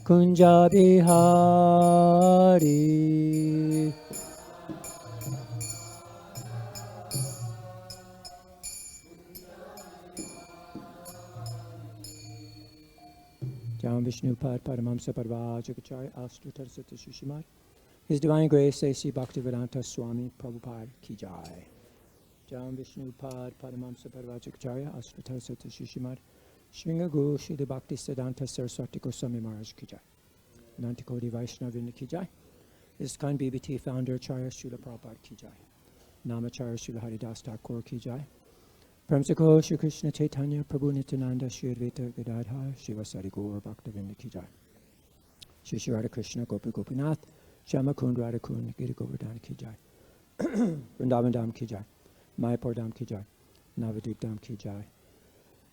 kunja bihari. Jam Vishnupad Paramam Saparva Jagacharya Astrutar Sutta Shishimad. His Divine Grace A.C. Bhaktivedanta Swami Prabhupada Ki Jai. Jam Vishnupad Paramam Saparva Jagacharya Astrutar Sutta Shishimad. Shringa Guru Shrila Bhakti Siddhanta Saraswati Goswami Maharaj Ki Jai. Nantikodi Vaishnavrinda Ki Jai. ISKCON BBT Founder Acharya Srila Prabhupada Ki Jai. Namacharya Srila Haridas Thakur Ki Jai. Premsako Shri Krishna Chaitanya Prabhu Nityananda Shri Advaita Gadadhar Shivasari Gaur Bhaktavinda Ki Jai. Shri Shri Radha Krishna Gopi Gopinath Shama Kund Radha Kund Giri Govardhana Ki Jai. Vrindavan Dham Ki Jai. Mayapur Dham Ki Jai. Navadvip Dham Ki Jai.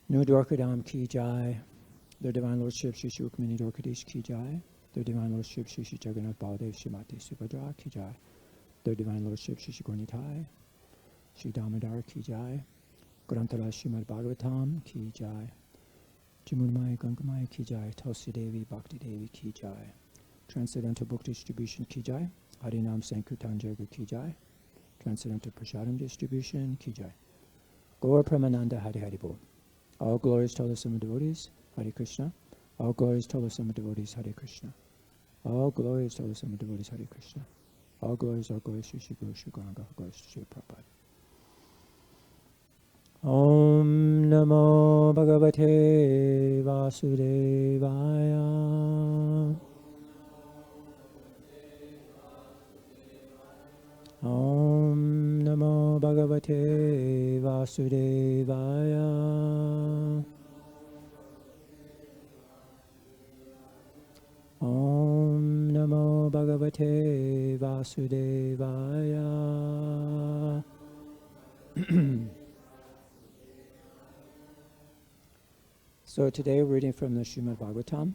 New Dwarka Dham Ki Jai. Their Divine Lordship Shri Shri Rukmini Dwarkadish Ki Jai. Their Divine Lordship Shri Shri Jagannath Baladev Shrimati Subhadra Ki Jai. Their Divine Lordship Shri Shri Gornitai Shri Damodar Ki Jai. Grantara Srimad Bhagavatam Ki Jai. Jammunamaya Gangamaya Ki Jai. Tulsi Devi Bhakti Devi Ki Jai. Transcendental Book Distribution Ki Jai. Harinam Sankirtan Jaga Ki Jai. Transcendental Prasadam Distribution Ki Jai. Gaur Pramananda Hari Hari Bol. All glories to all the Sama devotees, Hare Krishna. All glories to all the Sama devotees, Hare Krishna. All glories to all the Sama devotees, Hare Krishna. All glories to Shri Guru Shri Gauranga, glories to Shri Prabhupada. Om Namo Bhagavate Vasudevaya. Om Namo Bhagavate Vasudevaya. Om Namo Bhagavate Vasudevaya. So today we're reading from the Srimad Bhagavatam.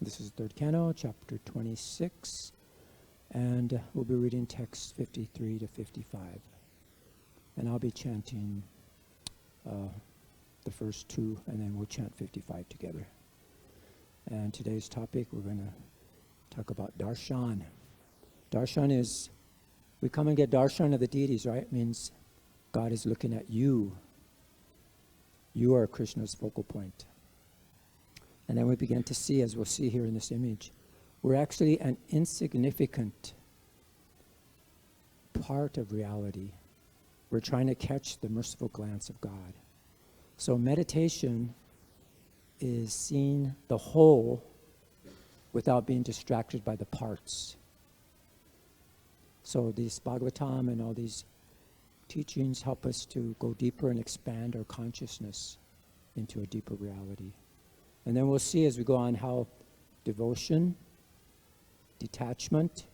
This is the third canto, chapter 26, and we'll be reading texts 53 to 55. And I'll be chanting the first two, and then we'll chant 55 together. And today's topic, we're going to talk about darshan. Darshan is, we come and get darshan of the deities, right? It means God is looking at you. You are Krishna's focal point. And then we begin to see, as we'll see here in this image, we're actually an insignificant part of reality. We're trying to catch the merciful glance of God. So meditation is seeing the whole without being distracted by the parts. So these Bhagavatam and all these teachings help us to go deeper and expand our consciousness into a deeper reality. And then we'll see as we go on how devotion, detachment,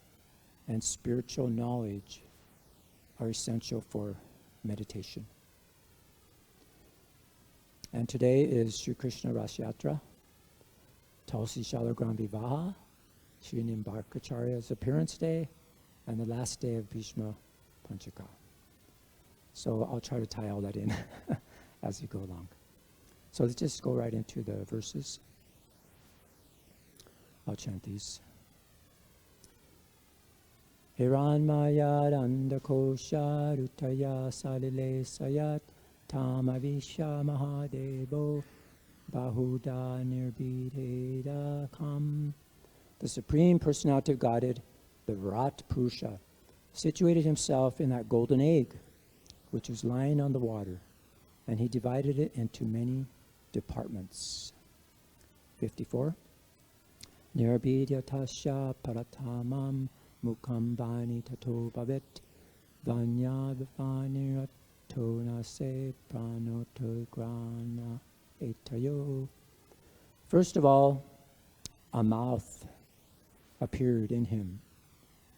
and spiritual knowledge are essential for meditation. And today is Sri Krishna Rasyatra, Tulsi Shalagram Vivaha, Sri Nimbarkacharya's appearance day, and the last day of Bhishma Panchaka. So I'll try to tie all that in as we go along. So let's just go right into the verses. I'll chant these. hiraṇmayād aṇḍa-kośād utthāya salile śayāt tam āviśya mahā-devo bahudhā nirbibheda kham. The Supreme Personality of Godhead, the virāṭ-puruṣa, situated himself in that golden egg which was lying on the water, and he divided it into many departments. 54. Nirabhidyata prathamaṁ mukhaṁ vāṇī tato bhavat vāṇyā vahnir atho nāse prāṇoto ghrāṇa etayoḥ. First of all, a mouth appeared in him.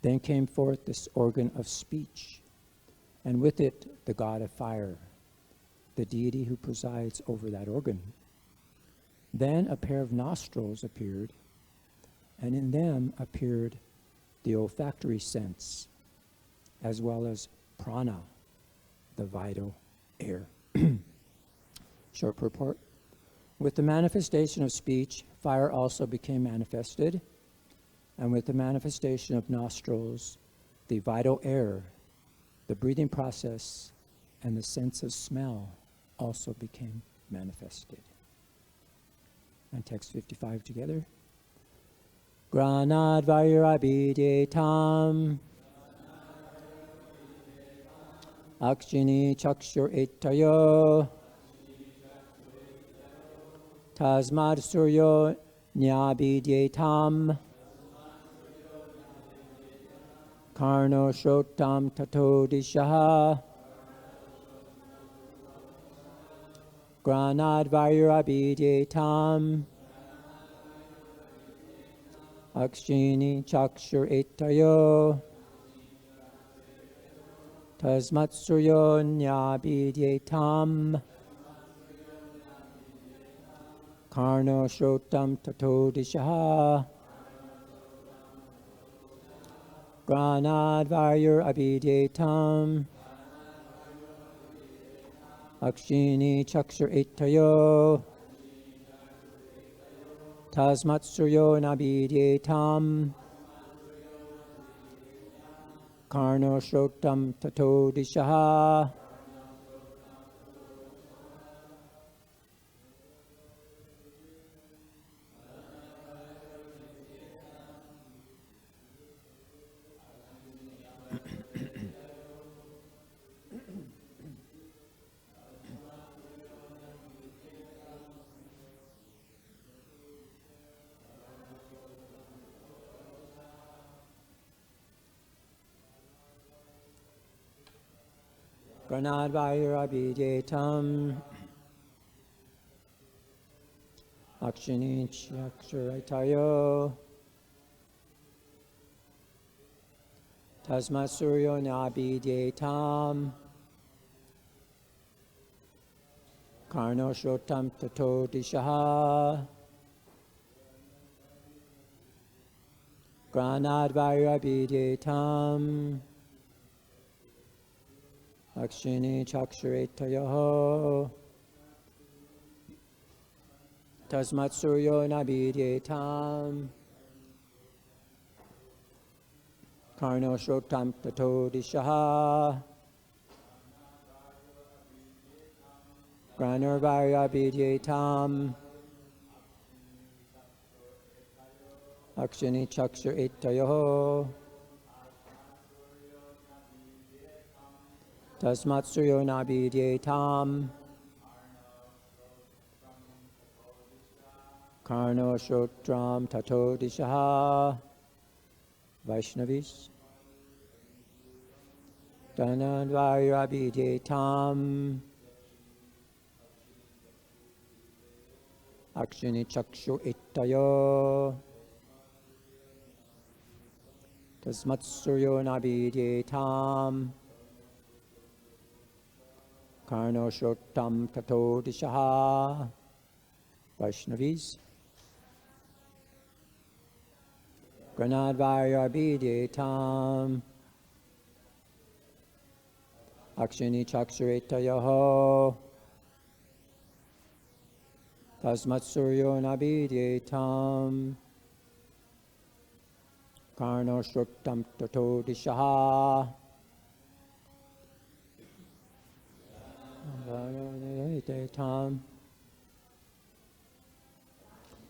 Then came forth this organ of speech, and with it the god of fire, the deity who presides over that organ. Then a pair of nostrils appeared, and in them appeared the olfactory sense, as well as prana, the vital air. Short purport. With the manifestation of speech, fire also became manifested, and with the manifestation of nostrils, the vital air, the breathing process, and the sense of smell also became manifested. And text 55 together. Ghrāṇad vairabhidyatam akshini chakshur etayoḥ tasmad suryo nirabhidyatam karno shrotam tato dishaha Ghrāṇad vairabhidyatam akshini chakshur etayoḥ tasmat suryo nirabhidyatam karno shrotam tato dishaha Ghrāṇad vairabhidyatam akshini chakshur etayoḥ tasmat suryo nirabhidyatam karno shrotam tato dishaha Ghrāṇad vairabhidyatam akshini chakshur etayoḥ tasmat suryo nirabhidyatam karno shrotam tato dishaha Ghrāṇad vairabhidyatam akshini chakshur etayoḥ tasmat suryo nirabhidyatam karno shrotam tato dishaha Ghrāṇad vairabhidyatam akshini chakshur etayoḥ tasmat suryo nirabhidyatam karno shrotam tato dishaha Vaishnavis. Ghrāṇad vairabhidyatam akshini chakshur etayoḥ tasmat suryo nirabhidyatam karno shrotam tato dishaha Vaishnavis. Ghrāṇad vairabhidyatam akshini chakshur etayoḥ tasmat suryo nirabhidyatam karno shrotam tato dishaha Tam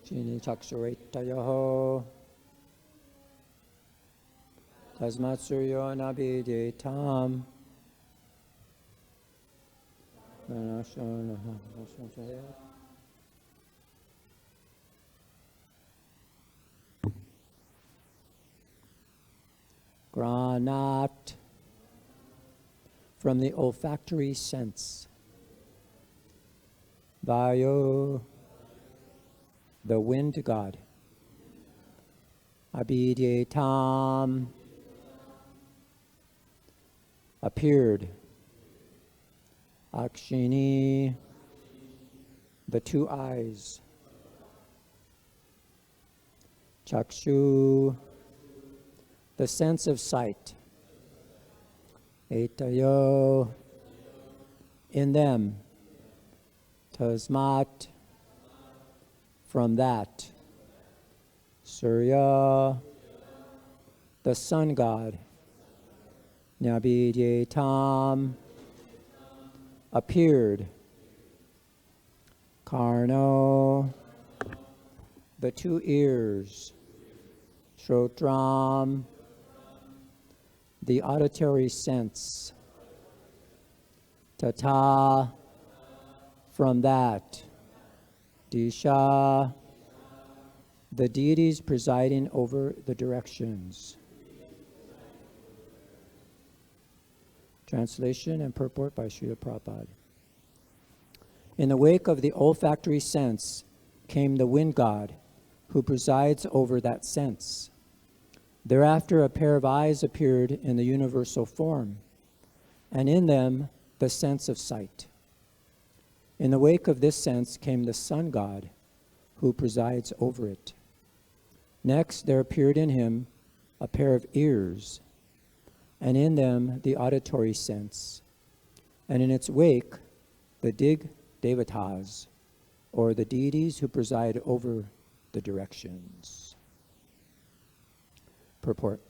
Chini chakshur etayoḥ tasmat suryo nirabhidyatam ghrāṇāt, from the olfactory sense. Vayu, the wind god. Abhidyatam, appeared. Akshini, the two eyes. Chakshu, the sense of sight. Etayoḥ, in them. Tasmat, from that. Surya, the sun god. Nirabhidyatam, appeared. Karno, the two ears. Shrotram, the auditory sense. Tata, from that. Disha, the deities presiding over the directions. Translation and purport by Srila Prabhupada. In the wake of the olfactory sense came the wind god, who presides over that sense. Thereafter a pair of eyes appeared in the universal form, and in them the sense of sight. In the wake of this sense came the sun god, who presides over it. Next there appeared in him a pair of ears, and in them the auditory sense, and in its wake the devatas, or the deities who preside over the directions. Purport.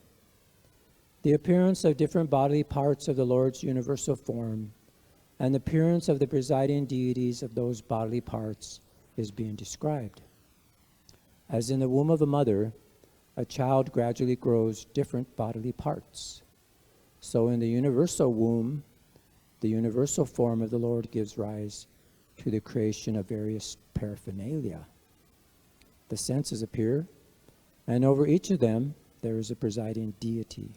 The appearance of different bodily parts of the Lord's universal form and the appearance of the presiding deities of those bodily parts is being described. As in the womb of a mother, a child gradually grows different bodily parts. So in the universal womb, the universal form of the Lord gives rise to the creation of various paraphernalia. The senses appear, and over each of them there is a presiding deity.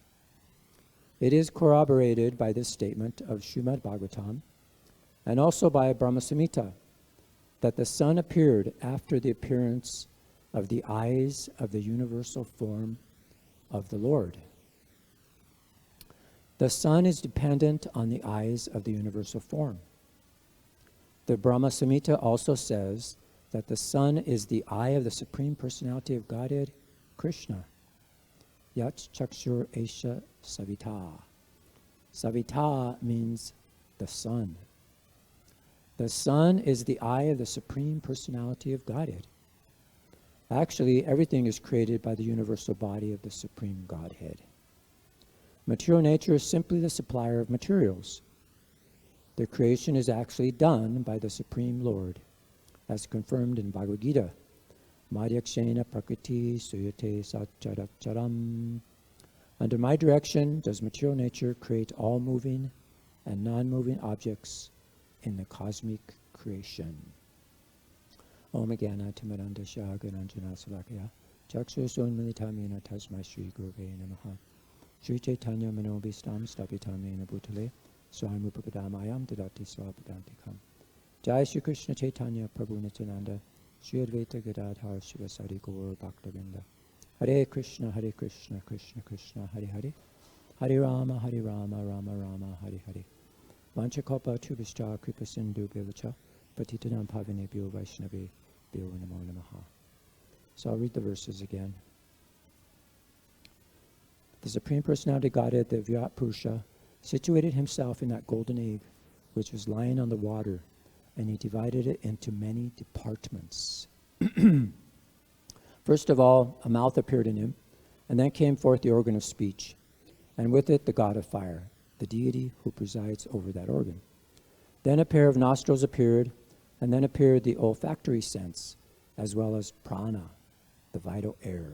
It is corroborated by this statement of Srimad Bhagavatam, and also by Brahma Samhita, that the sun appeared after the appearance of the eyes of the universal form of the Lord. The sun is dependent on the eyes of the universal form. The Brahma Samhita also says that the sun is the eye of the Supreme Personality of Godhead, Krishna. Yat chakshur esha savita. Savita means the sun. The sun is the eye of the Supreme Personality of Godhead. Actually, everything is created by the universal body of the Supreme Godhead. Material nature is simply the supplier of materials. The creation is actually done by the Supreme Lord, as confirmed in Bhagavad Gita. Madhyakshena prakriti suyate satcharakcharam. Under my direction does material nature create all moving and non-moving objects in the cosmic creation. Om Gyana Timarandasya Gyananjana Salakaya Chakshusun Militamena Tasmai Shri Gurve Namaha Shri Chaitanya Manobhistam Stapitamena Bhutale Swamupakadamayam Dadati Swapadantikam. Jai Shri Krishna Chaitanya Prabhu Nityananda Shri Advaita Gadadhar Shivasari Gaur Bhaktavinda. Hare Krishna, Krishna Krishna, Hare Hare. Hare Rama, Rama Rama, Hare Hare. Vanchakopa Tubhishta Kripa Sindhu Bhavacha Patitanam Pavanebhyo Vaishnavi Bhyo Namo Namaha. So I'll read the verses again. The Supreme Personality of Godhead, the virāṭ-puruṣa, situated himself in that golden egg which was lying on the water, and he divided it into many departments. First of all, a mouth appeared in him, and then came forth the organ of speech, and with it the god of fire, the deity who presides over that organ. Then a pair of nostrils appeared, and then appeared the olfactory sense, as well as prana, the vital air.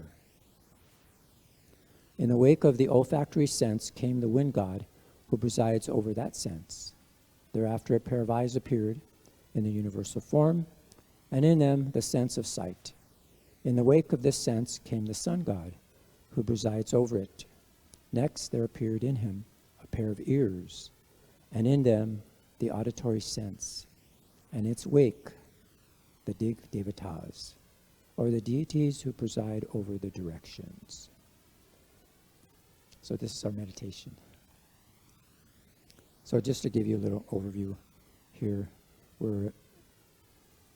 In the wake of the olfactory sense came the wind god, who presides over that sense. Thereafter a pair of eyes appeared in the universal form, and in them the sense of sight. In the wake of this sense came the sun god, who presides over it. Next there appeared in him a pair of ears, and in them the auditory sense, and its wake the devatas, or the deities who preside over the directions. So this is our meditation. So just to give you a little overview here, we're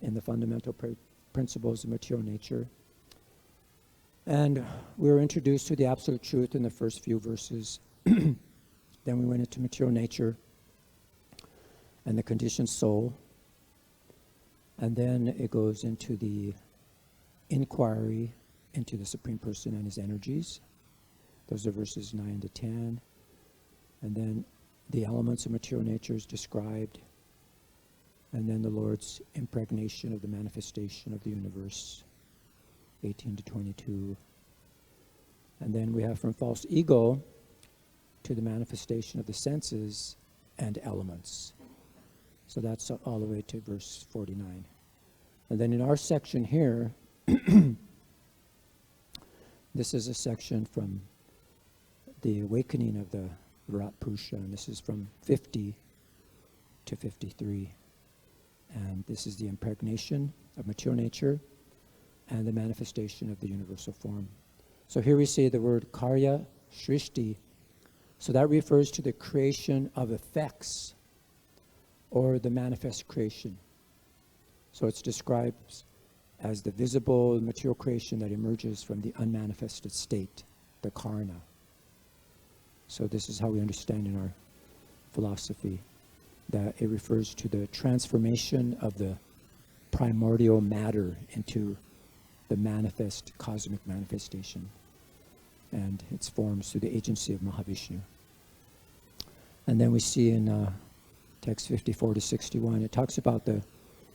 in the fundamental principles of material nature. And we were introduced to the absolute truth in the first few verses. Then we went into material nature and the conditioned soul. And then it goes into the inquiry into the Supreme Person and his energies. Those are verses 9 to 10. And then the elements of material nature is described. And then the Lord's impregnation of the manifestation of the universe, 18 to 22. And then we have from false ego to the manifestation of the senses and elements. So that's all the way to verse 49. And then in our section here, this is a section from the awakening of the virāṭ-puruṣa, and this is from 50 to 53. And this is the impregnation of material nature and the manifestation of the universal form. So here we see the word karya shrishti. So that refers to the creation of effects or the manifest creation. So it's described as the visible material creation that emerges from the unmanifested state, the ghrāṇa. So this is how we understand in our philosophy that it refers to the transformation of the primordial matter into the manifest cosmic manifestation and its forms through the agency of Mahavishnu. And then we see in text 54 to 61, it talks about the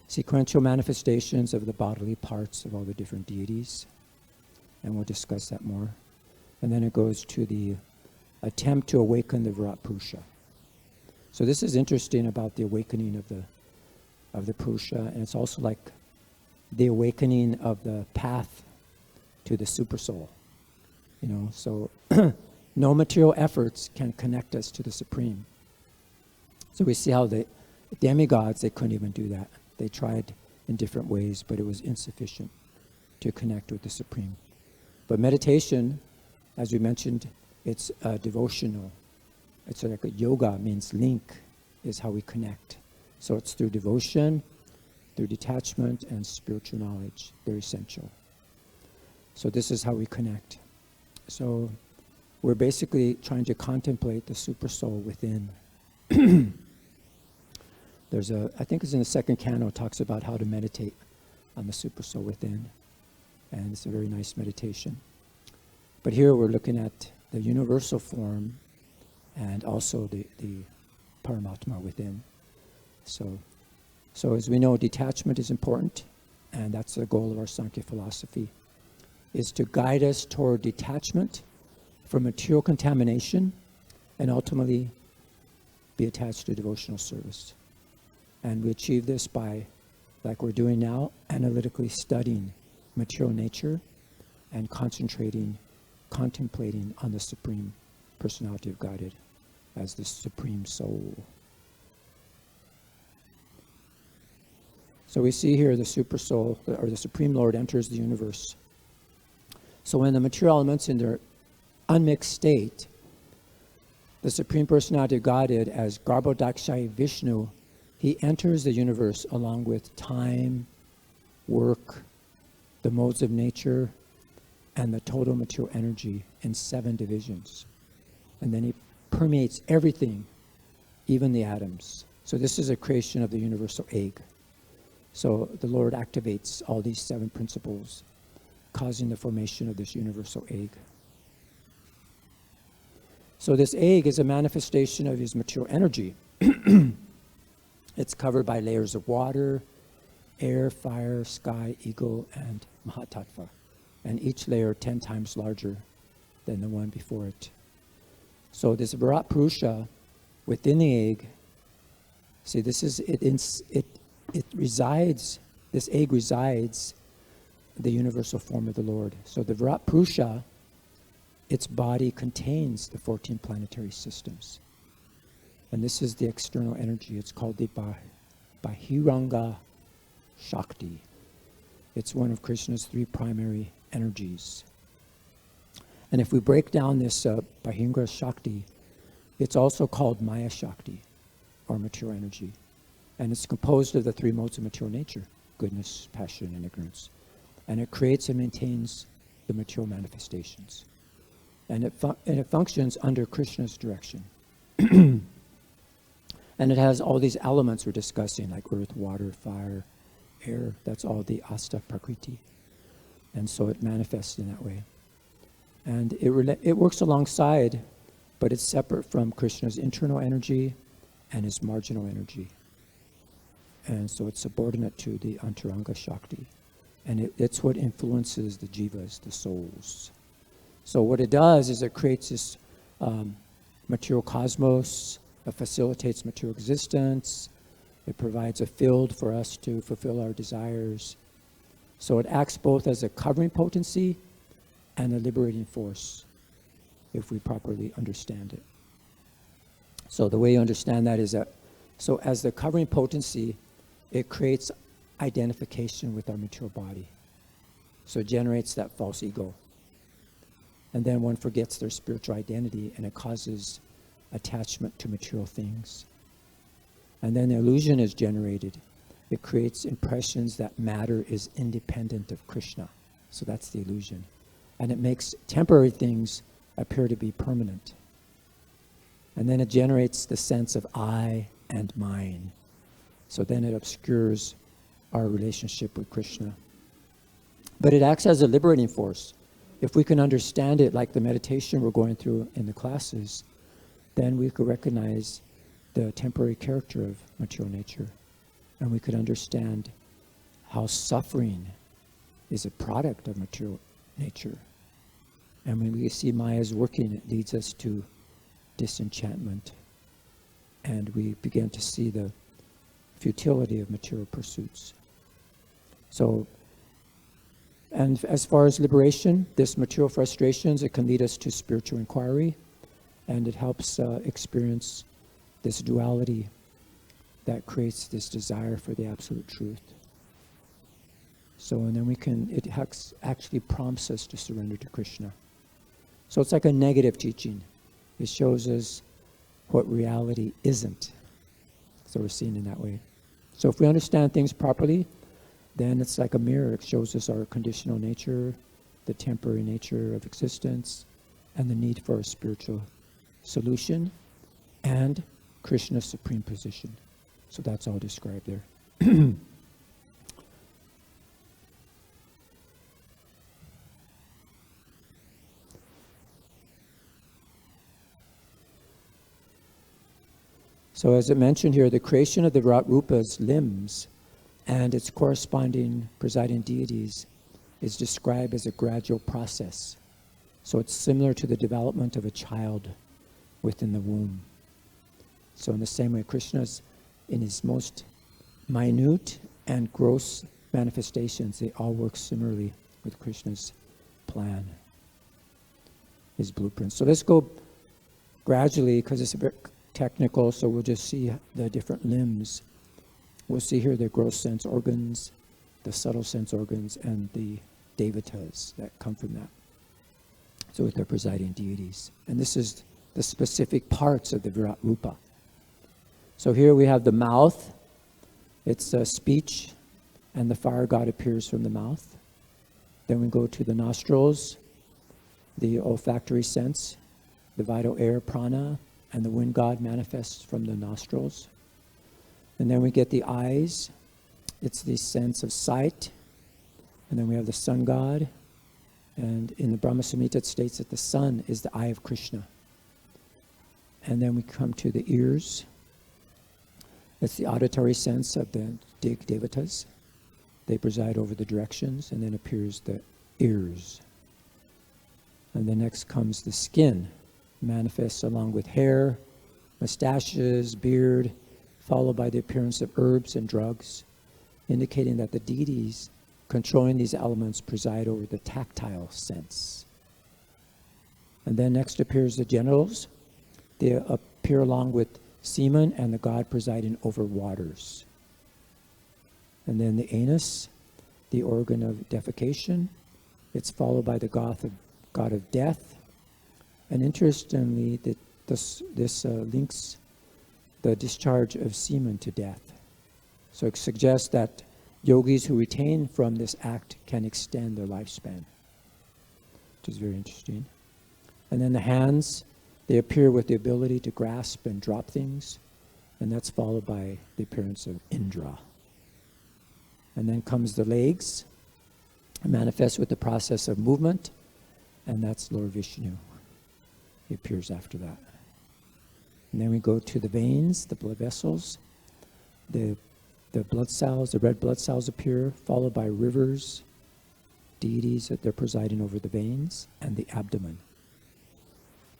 sequential manifestations of the bodily parts of all the different deities, and we'll discuss that more. And then it goes to the attempt to awaken the virāṭ-puruṣa. So this is interesting about the awakening of the Purusha, and it's also like the awakening of the path to the supersoul. You know, so no material efforts can connect us to the Supreme. So we see how the demigods, they couldn't even do that. They tried in different ways, but it was insufficient to connect with the Supreme. But meditation, as we mentioned, it's devotional. It's like a yoga means link is how we connect. So it's through devotion, through detachment, and spiritual knowledge. They're essential. So this is how we connect. So we're basically trying to contemplate the supersoul within. There's I think it's in the second canto, it talks about how to meditate on the supersoul within. And it's a very nice meditation. But here we're looking at the universal form and also the Paramatma within. So as we know, detachment is important, and that's the goal of our Sankhya philosophy, is to guide us toward detachment from material contamination and ultimately be attached to devotional service. And we achieve this by, like we're doing now, analytically studying material nature and contemplating on the Supreme Personality of Godhead as the Supreme Soul. So we see here the Super Soul, or the Supreme Lord, enters the universe. So when the material elements in their unmixed state, the Supreme Personality of Godhead, as Garbhodakshaya Vishnu, he enters the universe along with time, work, the modes of nature, and the total material energy in 7 divisions. And then he permeates everything, even the atoms. So this is a creation of the universal egg. So the Lord activates all these 7 principles, causing the formation of this universal egg. So this egg is a manifestation of his material energy. It's covered by layers of water, air, fire, sky, ego, and mahā-tattva. And each layer 10 times larger than the one before it. So this virāṭ-puruṣa within the egg, see, this is it resides, this egg resides the universal form of the Lord. So the virāṭ-puruṣa, its body contains the 14 planetary systems. And this is the external energy. It's called the bahiranga shakti. It's one of Krishna's 3 primary energies. And if we break down this bahiranga shakti, it's also called maya shakti, or material energy. And it's composed of the 3 modes of material nature, goodness, passion, and ignorance. And it creates and maintains the material manifestations. And it functions under Krishna's direction. And it has all these elements we're discussing, like earth, water, fire, air. That's all the asta prakriti. And so it manifests in that way. And it works alongside, but it's separate from Krishna's internal energy and his marginal energy. And so it's subordinate to the Antaranga Shakti. And it's what influences the jivas, the souls. So what it does is it creates this material cosmos, it facilitates material existence, it provides a field for us to fulfill our desires. So it acts both as a covering potency and a liberating force, if we properly understand it. So the way you understand that is that, so as the covering potency, it creates identification with our material body. So it generates that false ego. And then one forgets their spiritual identity, and it causes attachment to material things. And then the illusion is generated. It creates impressions that matter is independent of Krishna. So that's the illusion. And it makes temporary things appear to be permanent. And then it generates the sense of I and mine. So then it obscures our relationship with Krishna. But it acts as a liberating force. If we can understand it like the meditation we're going through in the classes, then we could recognize the temporary character of material nature. And we could understand how suffering is a product of material nature. And when we see Maya's working, it leads us to disenchantment. And we begin to see the futility of material pursuits. So, and as far as liberation, this material frustrations, it can lead us to spiritual inquiry, and it helps experience this duality that creates this desire for the absolute truth. So, and then it actually prompts us to surrender to Krishna. So it's like a negative teaching. It shows us what reality isn't. So we're seen in that way. So if we understand things properly, then it's like a mirror. It shows us our conditional nature, the temporary nature of existence, and the need for a spiritual solution, and Krishna's supreme position. So that's all described there. So as it mentioned here, the creation of the virāṭ-rupa's limbs and its corresponding presiding deities is described as a gradual process. So it's similar to the development of a child within the womb. So in the same way, Krishna's, in his most minute and gross manifestations, they all work similarly with Krishna's plan, his blueprint. So let's go gradually, because it's a bit technical, so we'll just see the different limbs. We'll see here the gross sense organs, the subtle sense organs, and the devatas that come from that. So with their presiding deities. And this is the specific parts of the virāṭ-rupa. So here we have the mouth. It's speech, and the fire god appears from the mouth. Then we go to the nostrils, the olfactory sense, the vital air, prana, and the wind god manifests from the nostrils. And then we get the eyes. It's the sense of sight. And then we have the sun god. And in the Brahma Samhita it states that the sun is the eye of Krishna. And then we come to the ears. It's the auditory sense of the Dig Devatas. They preside over the directions, and then appears the ears. And then next comes the skin, manifests along with hair, mustaches, beard, followed by the appearance of herbs and drugs, indicating that the deities controlling these elements preside over the tactile sense. And then next appears the genitals. They appear along with semen and the god presiding over waters. And then the anus, the organ of defecation. It's followed by the god of death. And interestingly, this links the discharge of semen to death. So it suggests that yogis who retain from this act can extend their lifespan, which is very interesting. And then the hands, they appear with the ability to grasp and drop things, and that's followed by the appearance of Indra. And then comes the legs. manifests with the process of movement, and that's Lord Vishnu. He appears after that. And then we go to the veins, the blood vessels. The blood cells, the red blood cells appear, followed by rivers, deities that they're presiding over the veins, and the abdomen.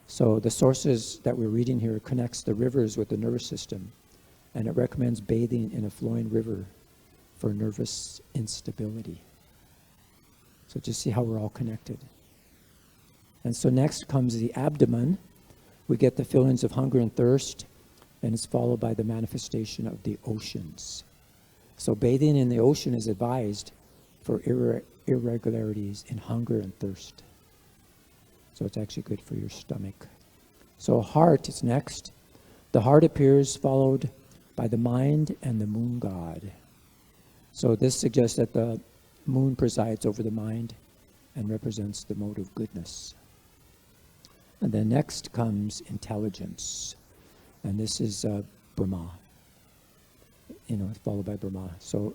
So the sources that we're reading here connects the rivers with the nervous system, and it recommends bathing in a flowing river for nervous instability. So just see how we're all connected. And so next comes the abdomen. We get the feelings of hunger and thirst, and it's followed by the manifestation of the oceans. So bathing in the ocean is advised for irregularities in hunger and thirst. So it's actually good for your stomach. So heart is next. The heart appears followed by the mind and the moon god. So this suggests that the moon presides over the mind and represents the mode of goodness. And then next comes intelligence. And this is Brahma, followed by Brahma. So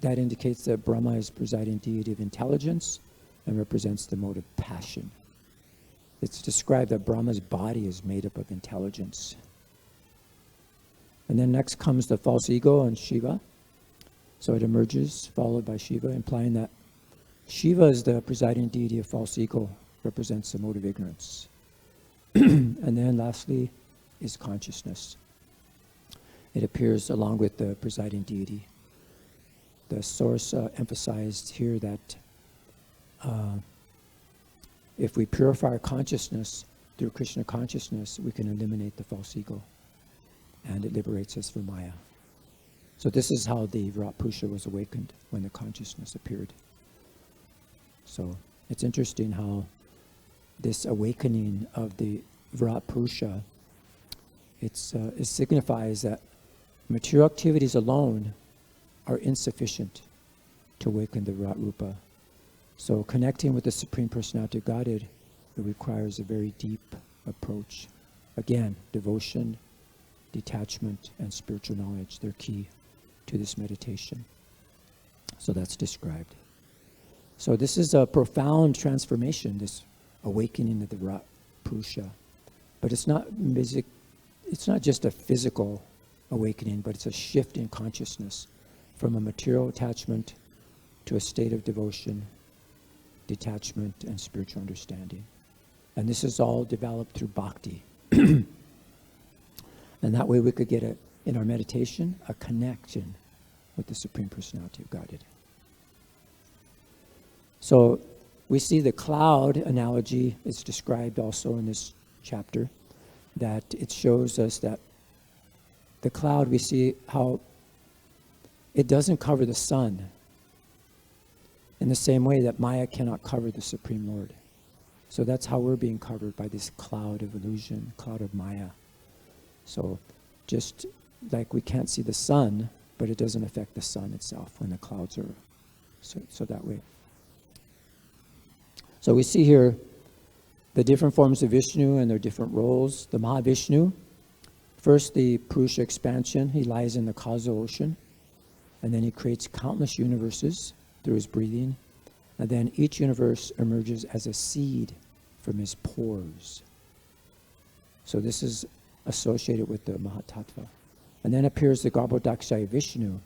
that indicates that Brahma is presiding deity of intelligence and represents the mode of passion. It's described that Brahma's body is made up of intelligence. And then next comes the false ego and Shiva. So it emerges, followed by Shiva, implying that Shiva is the presiding deity of false ego, represents the mode of ignorance. And then lastly is consciousness. It appears along with the presiding deity. The source emphasized here that if we purify our consciousness through Krishna consciousness, we can eliminate the false ego, and it liberates us from Maya. So this is how the virāṭ-puruṣa was awakened, when the consciousness appeared. So it's interesting how this awakening of the virāṭ-puruṣa, it signifies that material activities alone are insufficient to awaken the virāṭ-rupa. So connecting with the Supreme Personality of Godhead, it requires a very deep approach. Again, devotion, detachment, and spiritual knowledge, they're key to this meditation. So that's described. So this is a profound transformation, this awakening of the virāṭ-puruṣa. But it's not just a physical awakening, but it's a shift in consciousness from a material attachment to a state of devotion, detachment, and spiritual understanding. And this is all developed through bhakti. And that way we could get, in our meditation, a connection with the Supreme Personality of Godhead. So we see the cloud analogy is described also in this chapter, that it shows us that the cloud, we see how it doesn't cover the sun in the same way that Maya cannot cover the Supreme Lord. So that's how we're being covered by this cloud of illusion, cloud of Maya. So just like we can't see the sun, but it doesn't affect the sun itself when the clouds are so that way. So we see here the different forms of Vishnu and their different roles. The Mahavishnu, first the Purusha expansion, he lies in the causal ocean, and then he creates countless universes through his breathing, and then each universe emerges as a seed from his pores. So this is associated with the Mahatattva. And then appears the Gaudacandra Vishnu,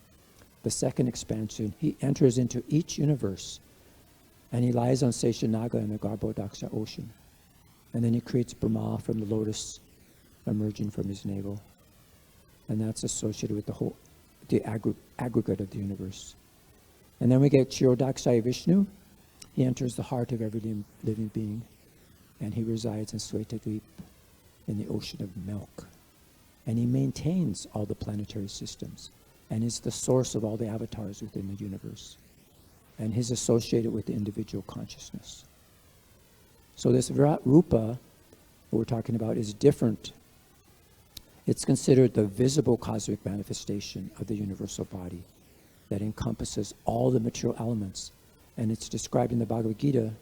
the second expansion. He enters into each universe, and he lies on Seshanaga in the Gaudacandra ocean. And then he creates Brahma from the lotus emerging from his navel. And that's associated with the aggregate of the universe. And then we get Kshirodakshaya Vishnu. He enters the heart of every living being, and he resides in Svetadvip, in the ocean of milk. And he maintains all the planetary systems, and is the source of all the avatars within the universe. And he's associated with the individual consciousness. So this virāṭ-rupa, what we're talking about, is different. It's considered the visible cosmic manifestation of the universal body that encompasses all the material elements. And it's described in the Bhagavad Gita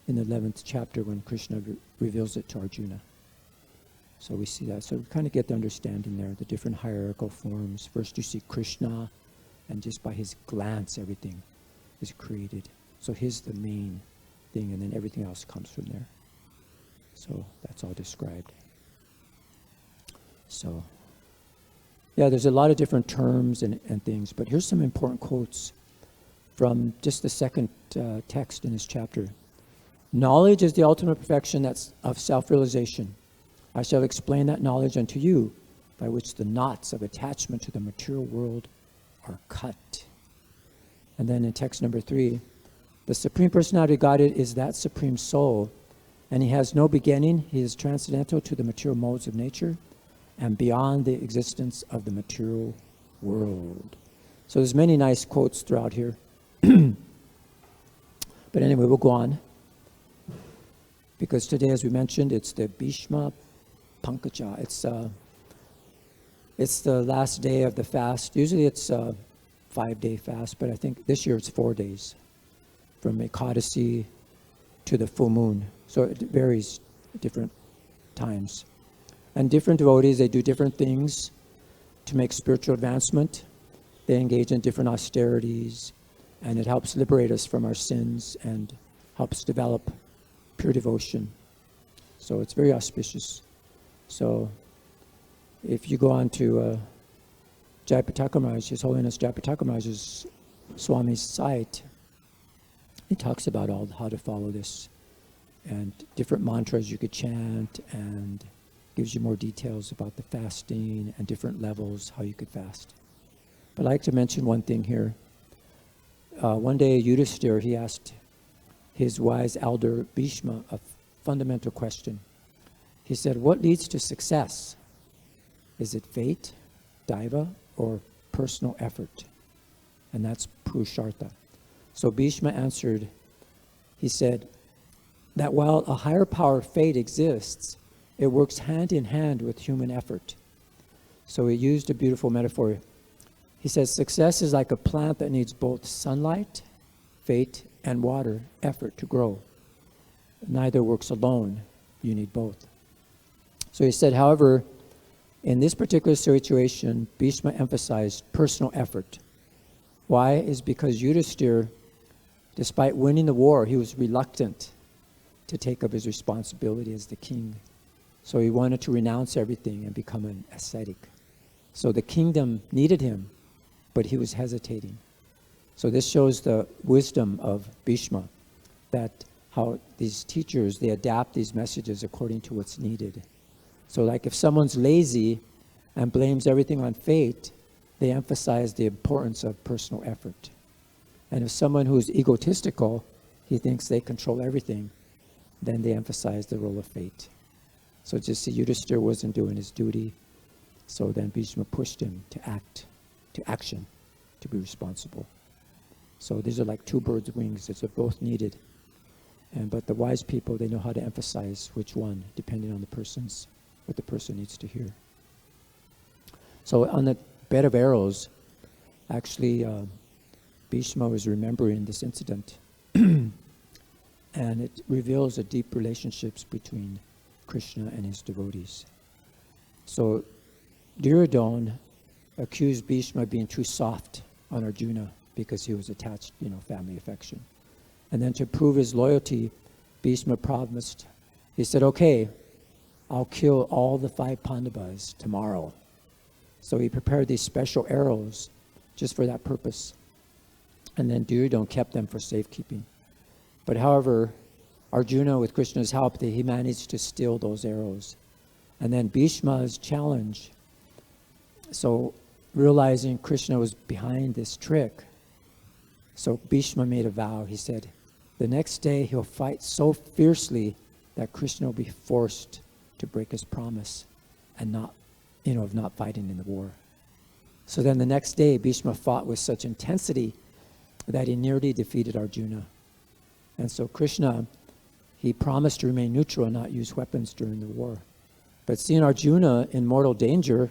in the 11th chapter when Krishna reveals it to Arjuna. So we see that. So we kind of get the understanding there, the different hierarchical forms. First you see Krishna, and just by his glance everything is created. So he's the main thing, and then everything else comes from there. So that's all described. So, yeah, there's a lot of different terms and things, but here's some important quotes from just the second text in this chapter. Knowledge is the ultimate perfection that's of self-realization. I shall explain that knowledge unto you, by which the knots of attachment to the material world are cut. And then in text number 3, the Supreme Personality of Godhead is that Supreme Soul, and he has no beginning. He is transcendental to the material modes of nature and beyond the existence of the material world. So there's many nice quotes throughout here. But anyway, we'll go on. Because today, as we mentioned, it's the Bhishma Pankaja. It's the last day of the fast. Usually it's a 5-day fast, but I think this year it's 4 days, from Ekadasi to the full moon. So it varies different times. And different devotees, they do different things to make spiritual advancement. They engage in different austerities, and it helps liberate us from our sins and helps develop pure devotion. So it's very auspicious. So if you go on to Jayapataka Maharaj, His Holiness Jayapataka Maharaj's Swami's site, he talks about how to follow this and different mantras you could chant, and gives you more details about the fasting and different levels, how you could fast. But I'd like to mention one thing here. One day Yudhisthira, he asked his wise elder Bhishma a fundamental question. He said, what leads to success? Is it fate, daiva, or personal effort? And that's purushartha. So Bhishma answered, he said, that while a higher power, fate, exists, it works hand in hand with human effort. So he used a beautiful metaphor. He says, success is like a plant that needs both sunlight, fate, and water, effort to grow. Neither works alone. You need both. So he said, however, in this particular situation, Bhishma emphasized personal effort. Why? Is because Yudhisthira, despite winning the war, he was reluctant to take up his responsibility as the king. So he wanted to renounce everything and become an ascetic. So the kingdom needed him, but he was hesitating. So this shows the wisdom of Bhishma, that how these teachers, they adapt these messages according to what's needed. So like if someone's lazy and blames everything on fate, they emphasize the importance of personal effort. And if someone who's egotistical, he thinks they control everything, then they emphasize the role of fate. So just see, Yudhisthira wasn't doing his duty, so then Bhishma pushed him to action, to be responsible. So these are like two birds' wings. They're both needed. But the wise people, they know how to emphasize which one, depending on what the person needs to hear. So on the bed of arrows, actually, Bhishma was remembering this incident. And it reveals the deep relationships between Krishna and his devotees. So Duryodhana accused Bhishma of being too soft on Arjuna because he was attached, family affection. And then to prove his loyalty, Bhishma promised, he said, okay, I'll kill all the 5 Pandavas tomorrow. So he prepared these special arrows just for that purpose. And then Duryodhana kept them for safekeeping. But however, Arjuna, with Krishna's help, he managed to steal those arrows. And then Bhishma's challenge, so realizing Krishna was behind this trick, so Bhishma made a vow. He said, the next day he'll fight so fiercely that Krishna will be forced to break his promise and not fighting in the war. So then the next day, Bhishma fought with such intensity that he nearly defeated Arjuna. And so Krishna, he promised to remain neutral and not use weapons during the war. But seeing Arjuna in mortal danger,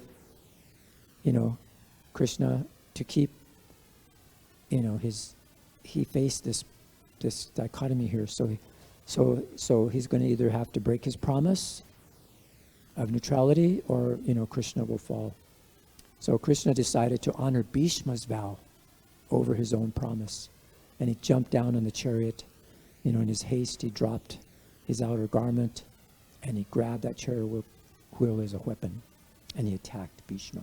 Krishna, to keep, he faced this dichotomy here. So he's going to either have to break his promise of neutrality, or Krishna will fall. So Krishna decided to honor Bhishma's vow over his own promise. and he jumped down on the chariot. In his haste, he dropped his outer garment, and he grabbed that chariot wheel as a weapon, and he attacked Bhishma.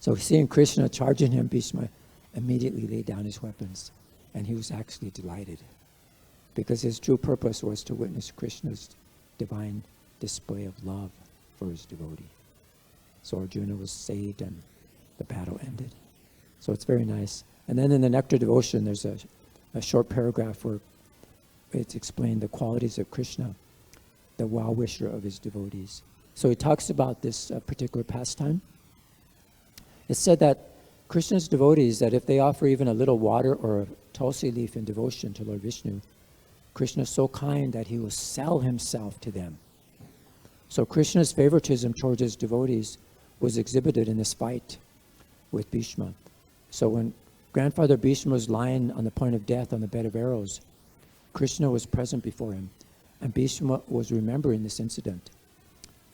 So seeing Krishna charging him, Bhishma immediately laid down his weapons, and he was actually delighted, because his true purpose was to witness Krishna's divine display of love for his devotee. So Arjuna was saved, and the battle ended. So it's very nice. And then in the Nectar Devotion, there's a short paragraph where it's explained the qualities of Krishna, the well-wisher of his devotees. So he talks about this particular pastime. It's said that Krishna's devotees, that if they offer even a little water or a tulsi leaf in devotion to Lord Vishnu, Krishna is so kind that he will sell himself to them. So Krishna's favoritism towards his devotees was exhibited in this fight with Bhishma. So when Grandfather Bhishma was lying on the point of death on the bed of arrows, Krishna was present before him, and Bhishma was remembering this incident,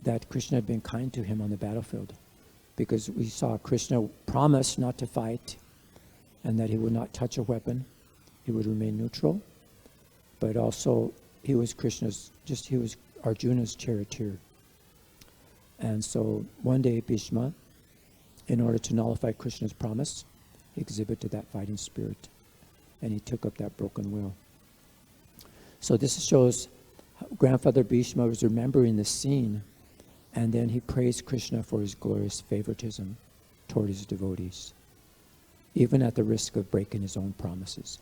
that Krishna had been kind to him on the battlefield, because we saw Krishna promise not to fight, and that he would not touch a weapon, he would remain neutral, but also he was Arjuna's charioteer. And so one day Bhishma, in order to nullify Krishna's promise, he exhibited that fighting spirit, and he took up that broken wheel. So this shows Grandfather Bhishma was remembering this scene, and then he praised Krishna for his glorious favoritism toward his devotees, even at the risk of breaking his own promises.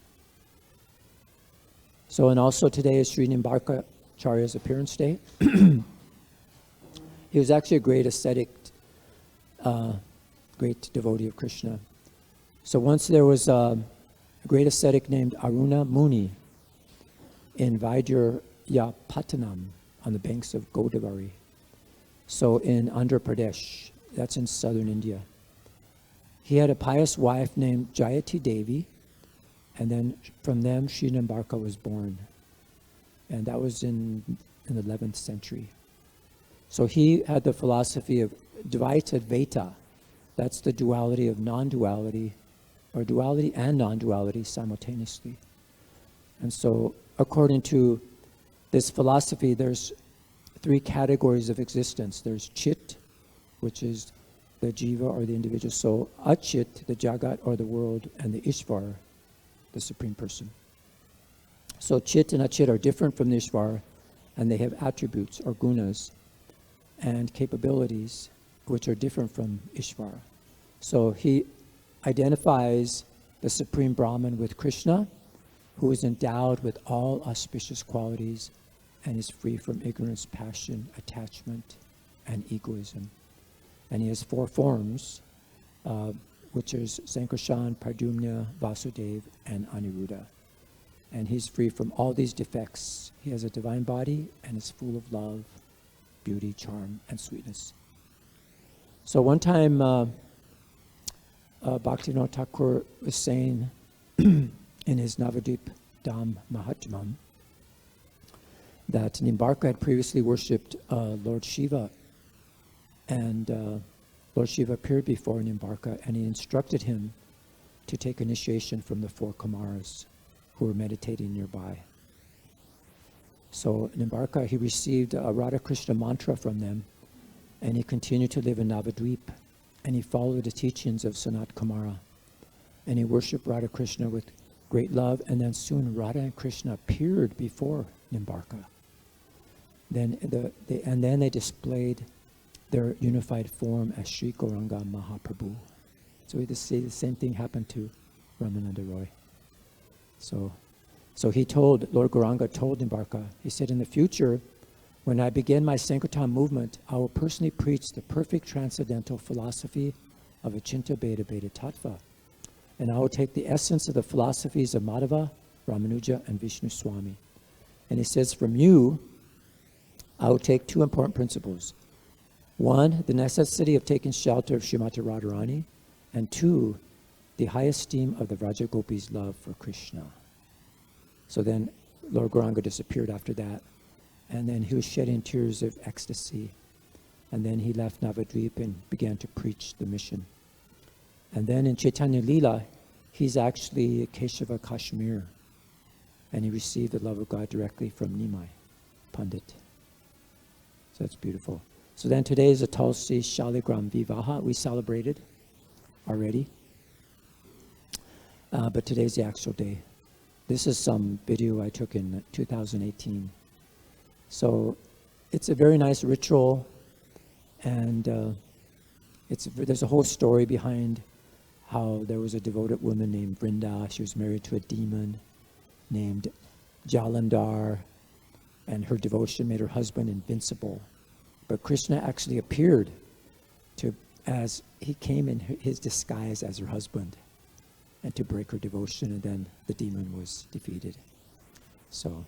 So, and also today is Sri Nimbarkacharya's appearance day. He was actually a great ascetic, great devotee of Krishna. So once there was a great ascetic named Aruna Muni in Vaidyapattanam on the banks of Godavari. So in Andhra Pradesh, that's in southern India. He had a pious wife named Jayati Devi, and then from them Sri Nimbarka was born. And that was in the 11th century. So he had the philosophy of Dvaita-Dvaita. That's the duality of non-duality, or duality and non-duality simultaneously. And so according to this philosophy, there's three categories of existence. There's Chit, which is the jiva or the individual soul, Achit, the jagat or the world, and the Ishvara, the Supreme Person. So Chit and Achit are different from the Ishvara, and they have attributes or gunas and capabilities which are different from Ishvara. So he identifies the Supreme Brahman with Krishna, who is endowed with all auspicious qualities and is free from ignorance, passion, attachment, and egoism. And he has four forms, which is Sankarshan, Pradyumna, Vasudeva, and Aniruddha. And he's free from all these defects. He has a divine body and is full of love, beauty, charm, and sweetness. So one time, Bhaktivinoda Thakur was saying in his Navadvip Dham Mahatmam that Nimbarka had previously worshipped Lord Shiva, and Lord Shiva appeared before Nimbarka, and he instructed him to take initiation from the four Kumaras who were meditating nearby. So Nimbarka, he received a Radha Krishna mantra from them, and he continued to live in Navadvip, and he followed the teachings of Sanat Kumara, and he worshipped Radha Krishna with great love, and then soon Radha and Krishna appeared before Nimbarka. Then they displayed their unified form as Sri Gauranga Mahaprabhu. So we just see the same thing happened to Ramananda Roy. So he told, Lord Gauranga told Nimbarka, he said, in the future, when I begin my Sankirtan movement, I will personally preach the perfect transcendental philosophy of Achinta Bheda Bheda Tattva. And I will take the essence of the philosophies of Madhava, Ramanuja, and Vishnu Swami. And he says, from you, I will take two important principles. One, the necessity of taking shelter of Srimati Radharani, and two, the high esteem of the Vraja Gopis' love for Krishna. So then Lord Gauranga disappeared after that, and then he was shedding tears of ecstasy, and then he left Navadvip and began to preach the mission. And then in Chaitanya Lila, He's actually Keshava Kashmir, and he received the love of God directly from Nimai Pandit. So that's beautiful. So then today is a Tulsi Shaligram Vivaha. We celebrated already, but today's the actual day. This is some video I took in 2018. So it's a very nice ritual, and there's a whole story behind how there was a devoted woman named Vrinda. She was married to a demon named Jalandhar, and her devotion made her husband invincible. But Krishna actually appeared as he came in his disguise as her husband, and to break her devotion, and then the demon was defeated. So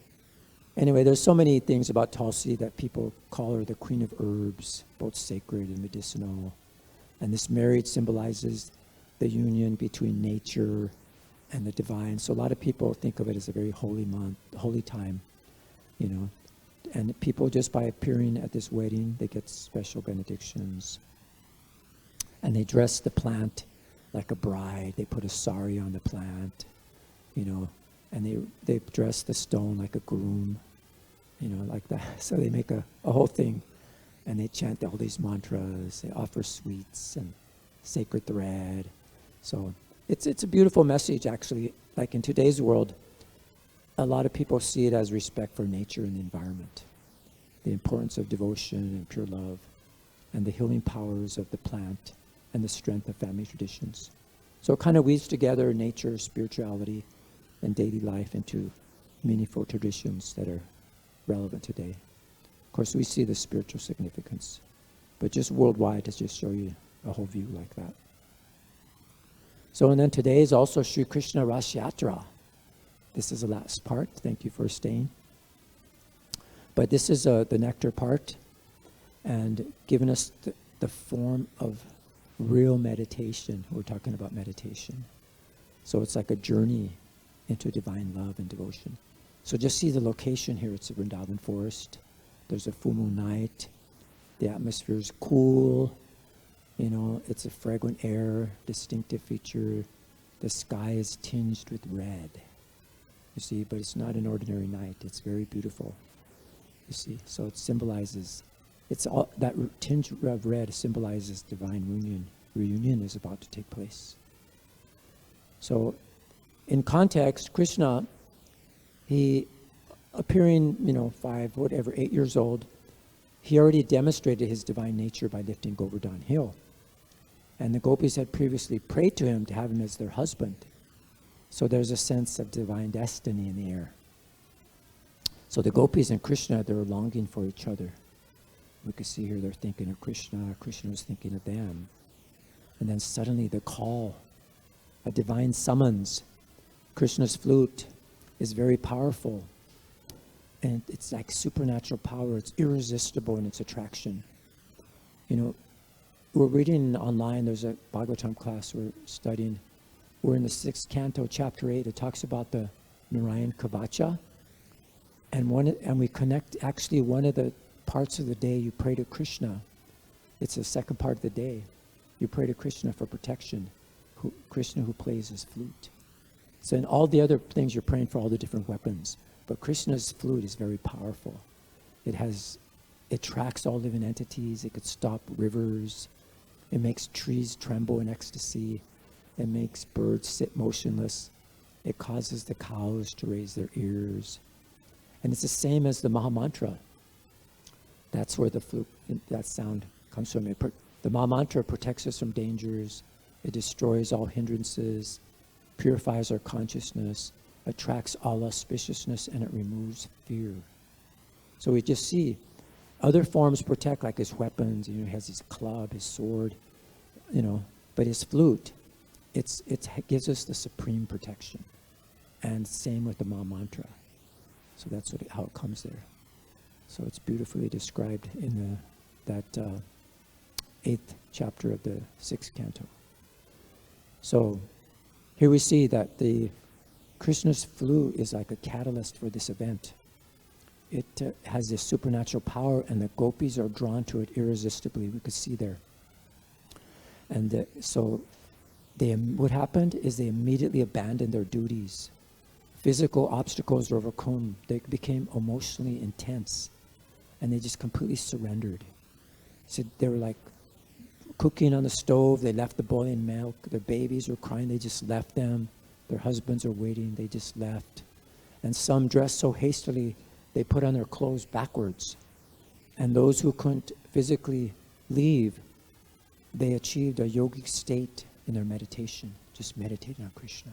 anyway, there's so many things about Tulsi that people call her the queen of herbs, both sacred and medicinal. And this marriage symbolizes the union between nature and the divine. So a lot of people think of it as a very holy month, holy time, you know. And people, just by appearing at this wedding, they get special benedictions. And they dress the plant like a bride. They put a sari on the plant, you know, and they dress the stone like a groom, you know, like that. So they make a whole thing, and they chant all these mantras. They offer sweets and sacred thread. So it's a beautiful message, actually. Like in today's world, a lot of people see it as respect for nature and the environment, the importance of devotion and pure love, and the healing powers of the plant, and the strength of family traditions. So it kind of weaves together nature, spirituality, and daily life into meaningful traditions that are relevant today. Of course, we see the spiritual significance, but just worldwide to just show you a whole view like that. So, and then today is also Sri Krishna Ras Yatra. This is the last part. Thank you for staying. But this is the nectar part, and giving us the form of real meditation. We're talking about meditation. So it's like a journey into divine love and devotion. So just see the location here. It's a Vrindavan forest. There's a full moon night. The atmosphere is cool. You know, it's a fragrant air, distinctive feature. The sky is tinged with red. You see, but it's not an ordinary night. It's very beautiful. You see, so it symbolizes, it's all that tinge of red symbolizes divine union. Reunion is about to take place. So, in context, Krishna, he appearing, 8 years old, he already demonstrated his divine nature by lifting Govardhan Hill. And the gopis had previously prayed to him to have him as their husband. So there's a sense of divine destiny in the air. So the gopis and Krishna, they're longing for each other. We can see here they're thinking of Krishna, Krishna was thinking of them. And then suddenly the call, a divine summons. Krishna's flute is very powerful. And it's like supernatural power. It's irresistible in its attraction. We're reading online, there's a Bhagavatam class we're studying. We're in the 6th canto, chapter 8. It talks about the Narayan Kavacha. And we connect, actually, one of the parts of the day you pray to Krishna. It's the second part of the day. You pray to Krishna for protection. Krishna who plays his flute. So in all the other things, you're praying for all the different weapons. But Krishna's flute is very powerful. It tracks all living entities. It could stop rivers. It makes trees tremble in ecstasy. It makes birds sit motionless. It causes the cows to raise their ears. And it's the same as the Maha Mantra. That's where the flute, that sound comes from. The Maha Mantra protects us from dangers. It destroys all hindrances, purifies our consciousness, attracts all auspiciousness, and it removes fear. So we just see other forms protect, like his weapons. He has his club, his sword, but his flute, it gives us the supreme protection. And same with the Maha Mantra. So that's how it comes there. So it's beautifully described in that 8th chapter of the 6th canto. So here we see that the Krishna's flute is like a catalyst for this event. It has this supernatural power, and the gopis are drawn to it irresistibly. We could see there. And so what happened is they immediately abandoned their duties. Physical obstacles were overcome. They became emotionally intense, and they just completely surrendered. So they were like cooking on the stove. They left the boiling milk. Their babies were crying. They just left them. Their husbands are waiting. They just left. And some dressed so hastily, they put on their clothes backwards. And those who couldn't physically leave, they achieved a yogic state in their meditation, just meditating on Krishna.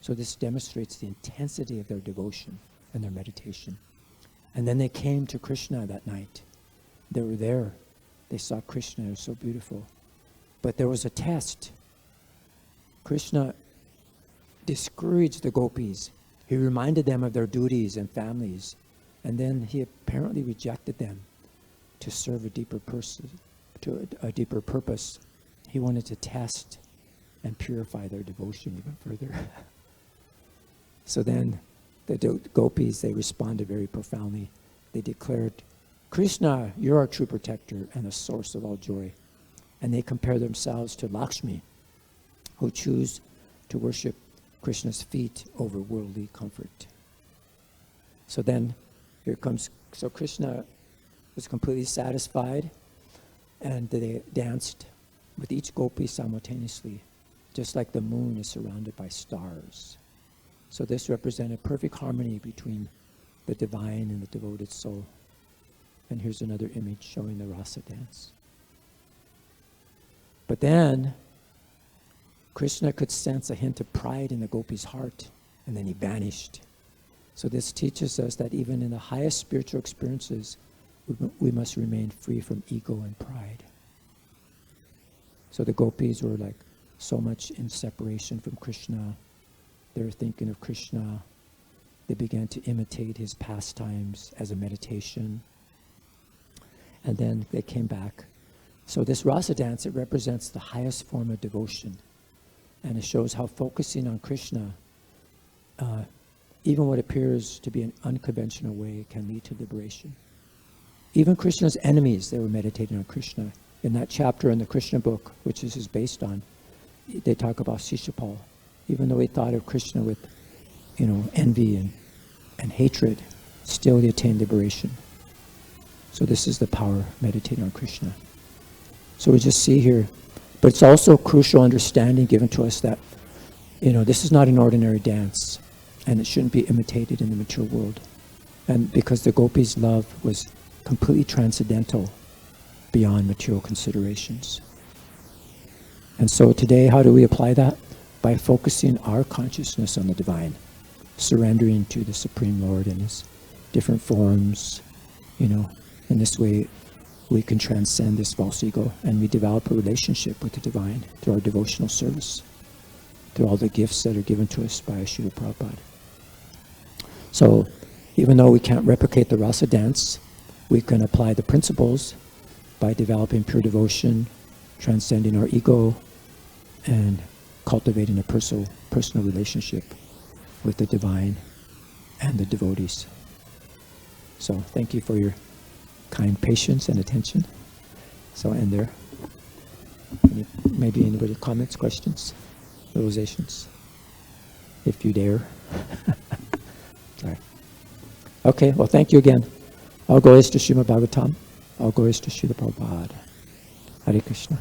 So this demonstrates the intensity of their devotion and their meditation. And then they came to Krishna that night. They were there. They saw Krishna. It was so beautiful. But there was a test. Krishna discouraged the gopis. He reminded them of their duties and families. And then he apparently rejected them to serve a deeper person, to a deeper purpose. He wanted to test and purify their devotion even further. So then the gopis, they responded very profoundly. They declared, Krishna, you're our true protector and the source of all joy. And they compare themselves to Lakshmi, who choose to worship Krishna's feet over worldly comfort. So then here comes, so Krishna was completely satisfied, and they danced with each gopi simultaneously, just like the moon is surrounded by stars. So this represented perfect harmony between the divine and the devoted soul. And here's another image showing the rasa dance. But then Krishna could sense a hint of pride in the gopi's heart, and then he vanished. So this teaches us that even in the highest spiritual experiences, we must remain free from ego and pride. So the gopis were like so much in separation from Krishna. They were thinking of Krishna. They began to imitate his pastimes as a meditation. And then they came back. So this rasa dance, it represents the highest form of devotion. And it shows how focusing on Krishna, even what appears to be an unconventional way, can lead to liberation. Even Krishna's enemies, they were meditating on Krishna. In that chapter in the Krishna book, which this is based on, they talk about Shishupal. Even though he thought of Krishna with, envy and hatred, still he attained liberation. So this is the power of meditating on Krishna. So we just see here, but it's also a crucial understanding given to us that, this is not an ordinary dance, and it shouldn't be imitated in the mature world. And because the gopis' love was completely transcendental, beyond material considerations. And so today, how do we apply that? By focusing our consciousness on the divine, surrendering to the Supreme Lord in his different forms. In this way, we can transcend this false ego, and we develop a relationship with the divine through our devotional service, through all the gifts that are given to us by Srila Prabhupada. So, even though we can't replicate the rasa dance, we can apply the principles by developing pure devotion, transcending our ego, and cultivating a personal relationship with the divine and the devotees. So thank you for your kind patience and attention. So I'll end there. Maybe anybody comments, questions, realizations? If you dare. Sorry. Okay, well thank you again. All glories to Srimad Bhagavatam. All glories to Srila Prabhupada. Hare Krishna.